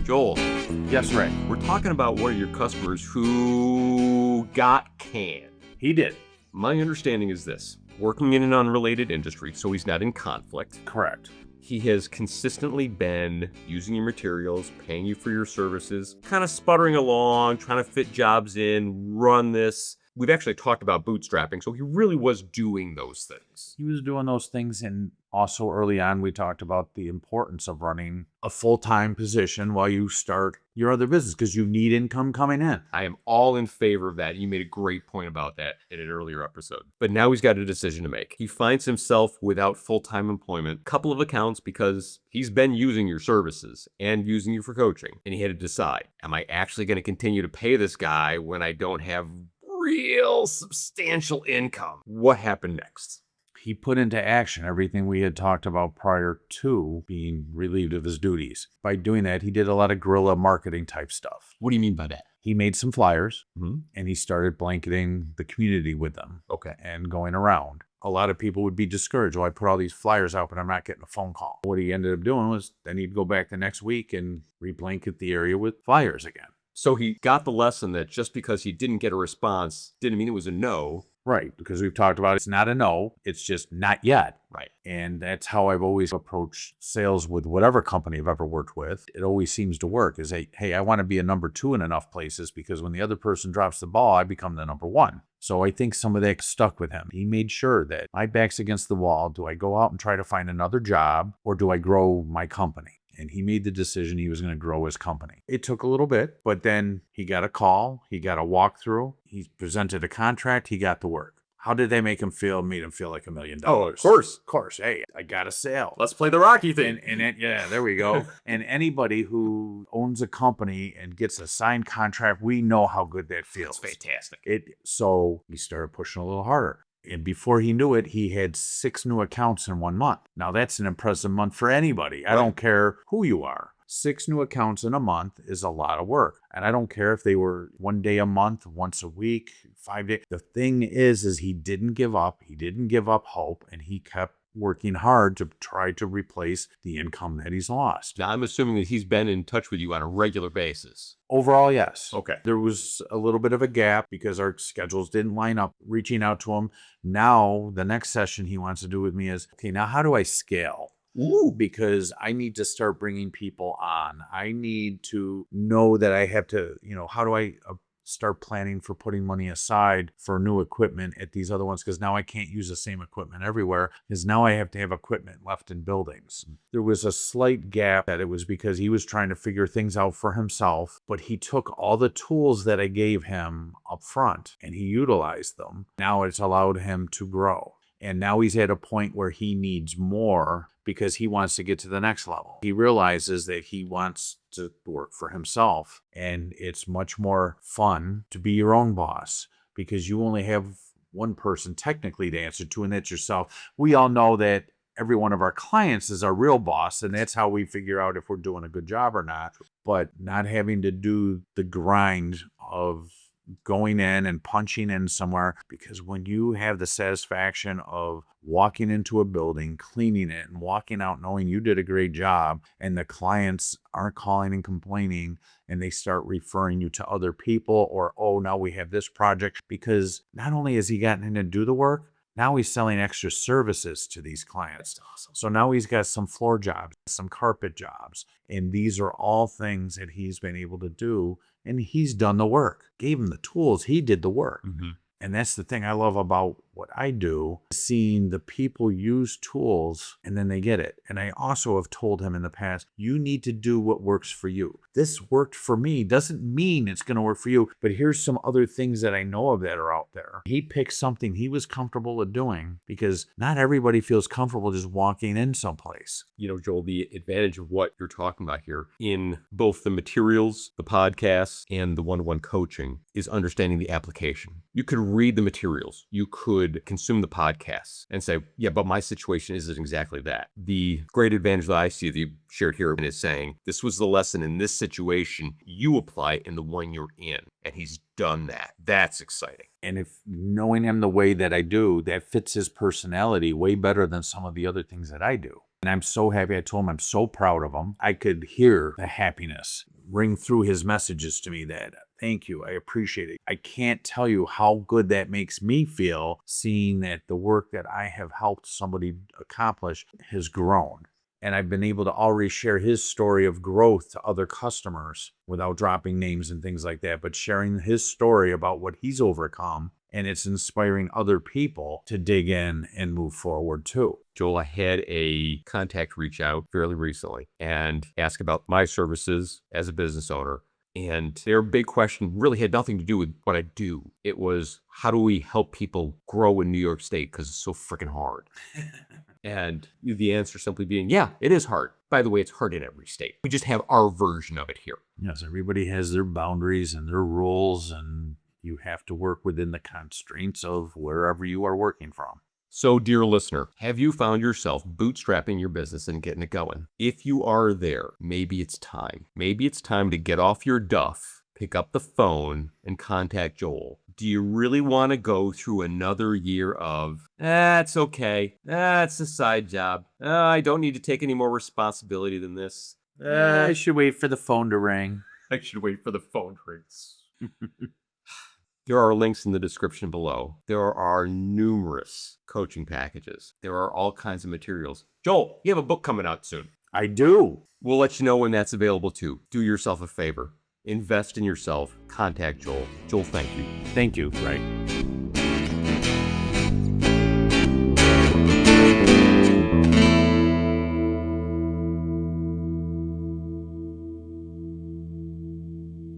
Joel, Yes, Ray. we're talking about one of your customers who got canned. He did. My understanding is this. Working in an unrelated industry, so he's not in conflict. Correct. He has consistently been using your materials, paying you for your services, kind of sputtering along, trying to fit jobs in, run this. We've actually talked about bootstrapping, so he really was doing those things. He was doing those things, and also early on we talked about the importance of running a full-time position while you start your other business because you need income coming in. I am all in favor of that. You made a great point about that in an earlier episode. But now he's got a decision to make. He finds himself without full-time employment, a couple of accounts because he's been using your services and using you for coaching. And he had to decide, am I actually going to continue to pay this guy when I don't have real substantial income? What happened next? He put into action everything we had talked about prior to being relieved of his duties. By doing that, he did a lot of guerrilla marketing type stuff. What do you mean by that? He made some flyers Mm-hmm. and he started blanketing the community with them Okay. and going around. A lot of people would be discouraged. Oh, I put all these flyers out, but I'm not getting a phone call. What he ended up doing was then he'd go back the next week and reblanket the area with flyers again. So he got the lesson that just because he didn't get a response didn't mean it was a no. Right, because we've talked about it's not a no, it's just not yet. Right. And that's how I've always approached sales with whatever company I've ever worked with. It always seems to work is, hey, I want to be a number 2 in enough places because when the other person drops the ball, I become the number 1. So I think some of that stuck with him. He made sure that my back's against the wall. Do I go out and try to find another job or do I grow my company? And he made the decision he was going to grow his company. It took a little bit, but then he got a call, he got a walkthrough, he presented a contract, he got the work. How did they make him feel? Made him feel like $1 million. Oh, of course. Of course. Hey, I got a sale. Let's play the Rocky thing. Yeah, there we go. And anybody who owns a company and gets a signed contract, we know how good that feels. It's fantastic. So he started pushing a little harder. And before he knew it, he had 6 new accounts in 1 month. Now, that's an impressive month for anybody. I don't care who you are. 6 new accounts in a month is a lot of work. And I don't care if they were 1 day a month, once a week, 5 days. The thing is he didn't give up. He didn't give up hope. And he kept working hard to try to replace the income that he's lost. Now, I'm assuming that he's been in touch with you on a regular basis. Overall, yes. Okay. There was a little bit of a gap because our schedules didn't line up, reaching out to him. Now, the next session he wants to do with me is, okay, now how do I scale? Ooh. Because I need to start bringing people on. I need to know that I have to, how do I start planning for putting money aside for new equipment at these other ones? Because now I can't use the same equipment everywhere, because now I have to have equipment left in buildings. There was a slight gap that it was because he was trying to figure things out for himself, but he took all the tools that I gave him up front and he utilized them. Now it's allowed him to grow. And now he's at a point where he needs more because he wants to get to the next level. He realizes that he wants to work for himself. And it's much more fun to be your own boss because you only have one person technically to answer to, and that's yourself. We all know that every one of our clients is our real boss, and that's how we figure out if we're doing a good job or not. But not having to do the grind of going in and punching in somewhere, because when you have the satisfaction of walking into a building, cleaning it, and walking out knowing you did a great job, and the clients aren't calling and complaining, and they start referring you to other people, or, oh, now we have this project, because not only has he gotten in to do the work, now he's selling extra services to these clients. That's awesome. So now he's got some floor jobs, some carpet jobs, and these are all things that he's been able to do. And he's done the work. Gave him the tools. He did the work. Mm-hmm. And that's the thing I love about what I do, seeing the people use tools and then they get it. And I also have told him in the past, you need to do what works for you. This worked for me. Doesn't mean it's going to work for you, but here's some other things that I know of that are out there. He picked something he was comfortable with doing because not everybody feels comfortable just walking in someplace. Joel, the advantage of what you're talking about here in both the materials, the podcasts, and the one-on-one coaching is understanding the application. You could read the materials. You could consume the podcasts and say, yeah, but my situation isn't exactly that. The great advantage that I see that you shared here is saying, this was the lesson in this situation. You apply in the one you're in. And he's done that. That's exciting. And if knowing him the way that I do, that fits his personality way better than some of the other things that I do. And I'm so happy. I told him I'm so proud of him. I could hear the happiness. ring through his messages to me that thank you, I appreciate it. I can't tell you how good that makes me feel seeing that the work that I have helped somebody accomplish has grown. And I've been able to already share his story of growth to other customers without dropping names and things like that, but sharing his story about what he's overcome. And it's inspiring other people to dig in and move forward too. Joel, I had a contact reach out fairly recently and ask about my services as a business owner. And their big question really had nothing to do with what I do. It was, how do we help people grow in New York State? Because it's so freaking hard. And the answer simply being, yeah, it is hard. By the way, it's hard in every state. We just have our version of it here. Yes, everybody has their boundaries and their rules, and you have to work within the constraints of wherever you are working from. So, dear listener, have you found yourself bootstrapping your business and getting it going? If you are there, maybe it's time. Maybe it's time to get off your duff, pick up the phone, and contact Joel. Do you really want to go through another year of, it's okay, it's a side job, I don't need to take any more responsibility than this. I should wait for the phone to ring. I should wait for the phone to ring. There are links in the description below. There are numerous coaching packages. There are all kinds of materials. Joel, you have a book coming out soon. I do. We'll let you know when that's available too. Do yourself a favor. Invest in yourself. Contact Joel. Joel, thank you. Thank you, Ray.